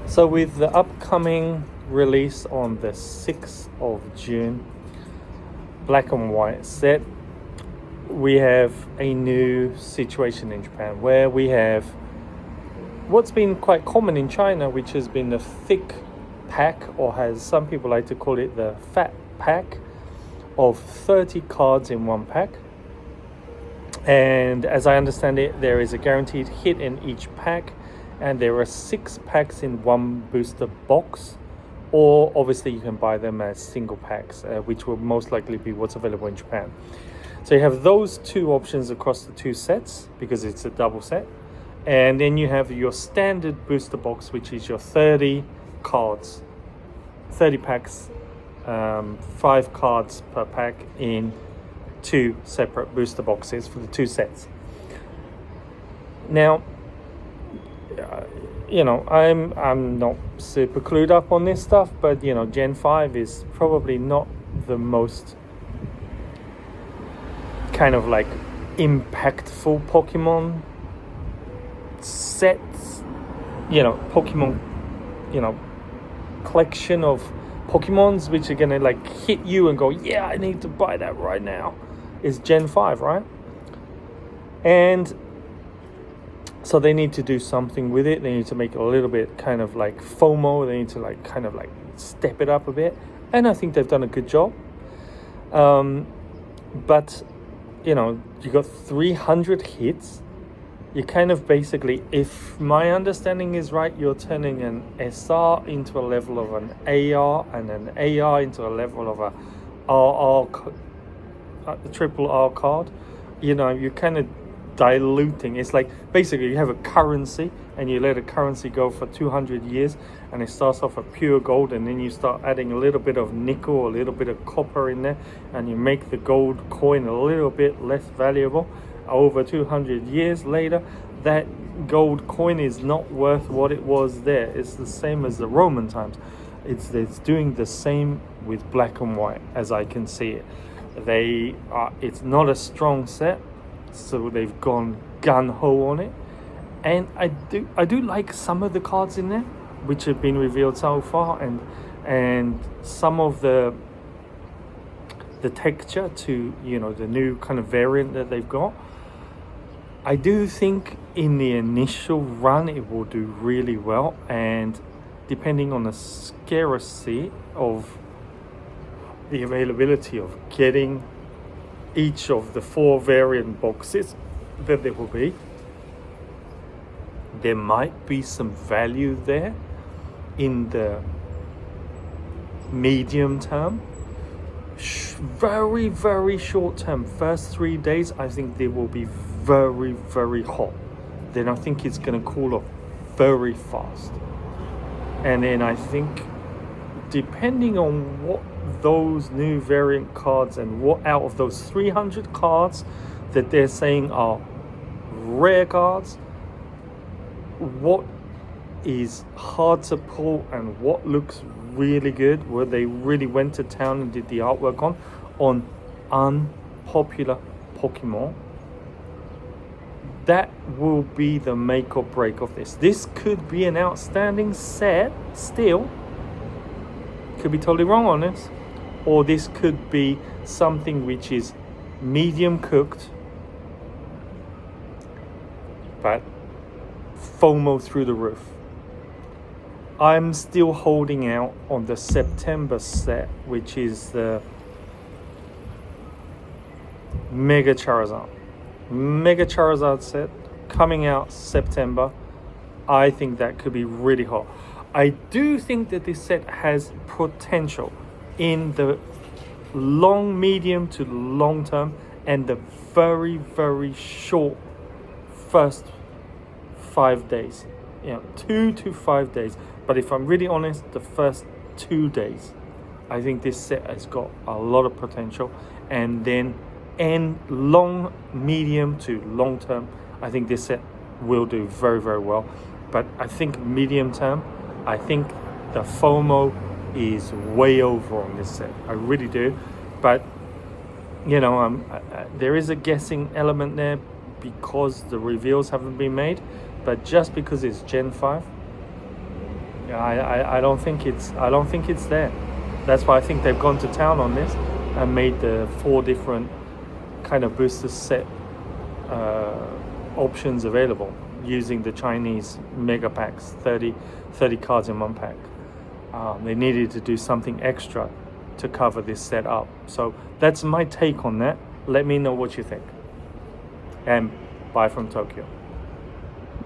So with the upcoming release on the 6th of June, black and white set, we have a new situation in Japan where we have what's been quite common in China, which has been the thick pack, or as some people like to call it, the fat pack of 30 cards in one pack. And as I understand it, there is a guaranteed hit in each pack, and there are 6 packs in one booster box, or obviously you can buy them as single packs, which will most likely be what's available in Japan. So you have those two options across the two sets because it's a double set. And then you have your standard booster box, which is your 30 cards, 30 packs, 5 cards per pack in 2 separate booster boxes for the 2 sets. Now, I'm not super clued up on this stuff, but Gen 5 is probably not the most kind of like impactful Pokemon sets, Pokemon, collection of Pokemons which are gonna like hit you and go, yeah, I need to buy that right now, is Gen 5, right? And so they need to do something with it. They need to make it a little bit kind of like FOMO. They need to like kind of like step it up a bit, and I think they've done a good job. But you got 300 hits. You kind of basically, if my understanding is right, you're turning an SR into a level of an AR, and an AR into a level of a triple R card. You're kind of diluting. It's like basically you have a currency and you let a currency go for 200 years, and it starts off at pure gold, and then you start adding a little bit of nickel, a little bit of copper in there, and you make the gold coin a little bit less valuable. Over 200 years later, that gold coin is not worth what it was there. It's the same as the Roman times. It's doing the same with black and white as I can see it. It's not a strong set, so they've gone gun-ho on it. And I do like some of the cards in there which have been revealed so far, and some of the texture to the new kind of variant that they've got. I do think in the initial run it will do really well, and depending on the scarcity of the availability of getting each of the 4 variant boxes that there will be, there might be some value there in the medium term. Very, very short term, first 3 days, I think they will be very, very hot. Then I think it's going to cool off very fast. And then I think, depending on what those new variant cards and what out of those 300 cards that they're saying are rare cards, what is hard to pull and what looks really good, where they really went to town and did the artwork on unpopular Pokemon, that will be the make or break of this. This could be an outstanding set still, could be totally wrong on this, or this could be something which is medium cooked but FOMO through the roof. I'm still holding out on the September set, which is the Mega Charizard set coming out September. I think that could be really hot. I do think that this set has potential in the long, medium to long term, and the very, very short first 5 days, 2 to 5 days. But if I'm really honest, the first 2 days, I think this set has got a lot of potential. And then long, medium to long term, I think this set will do very, very well. But I think medium term, I think the FOMO is way over on this set. I really do. But, there is a guessing element there because the reveals haven't been made. But just because it's Gen 5, Yeah, I don't think it's there. That's why I think they've gone to town on this and made the 4 different kind of booster set options available using the Chinese mega packs, 30 cards in one pack. They needed to do something extra to cover this set up. So that's my take on that. Let me know what you think. And bye from Tokyo.